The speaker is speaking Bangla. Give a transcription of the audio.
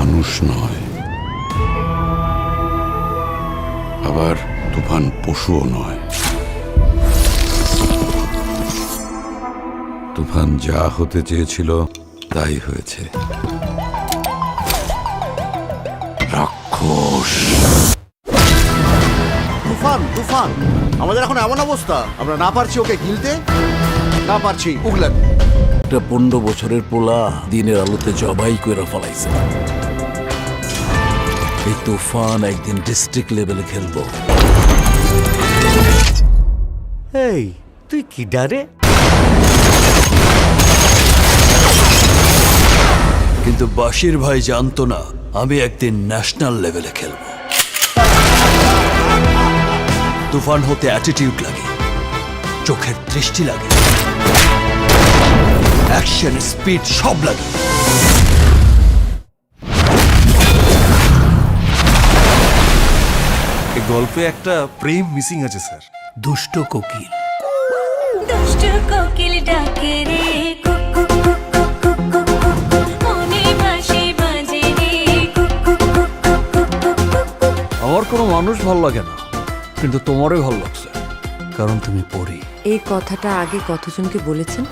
মানুষ নয়, আবার তুফান পশুও নয়। তুফান যা হতে চেয়েছিল তাই হয়েছে, রাক্ষস। তুফান তুফান আমাদের এখন এমন অবস্থা, আমরা না পারছি ওকে গিলতে, না পারছি উগলাতে। একটা 15 বছরের পোলা দিনের আলোতে জবাই করে ফলাইছে। এই তুফান একদিন ডিস্ট্রিক্ট লেভেলে খেলবো। এই তুই কি ডারে? কিন্তু বাশির ভাই জানতো না আমি একদিন ন্যাশনাল লেভেলে খেলবো। তুফান হতে অ্যাটিটিউড লাগে, চোখের দৃষ্টি লাগে, অ্যাকশন স্পিড সব লাগে। এই গল্পে একটা প্রেম মিসিং আছে স্যার। দুষ্ট কোকিল, দুষ্ট কোকিল ডাকে রে কুকু কুকু কুকু কুকু, মনে বাঁশি বাজে রে কুকু কুকু কুকু। আমার কোনো মানুষ ভাল লাগে না, কিন্তু তোমারই ভাল লাগছে, কারণ তুমি পড়ি। এই কথাটা আগে কতজনকে বলেছেন?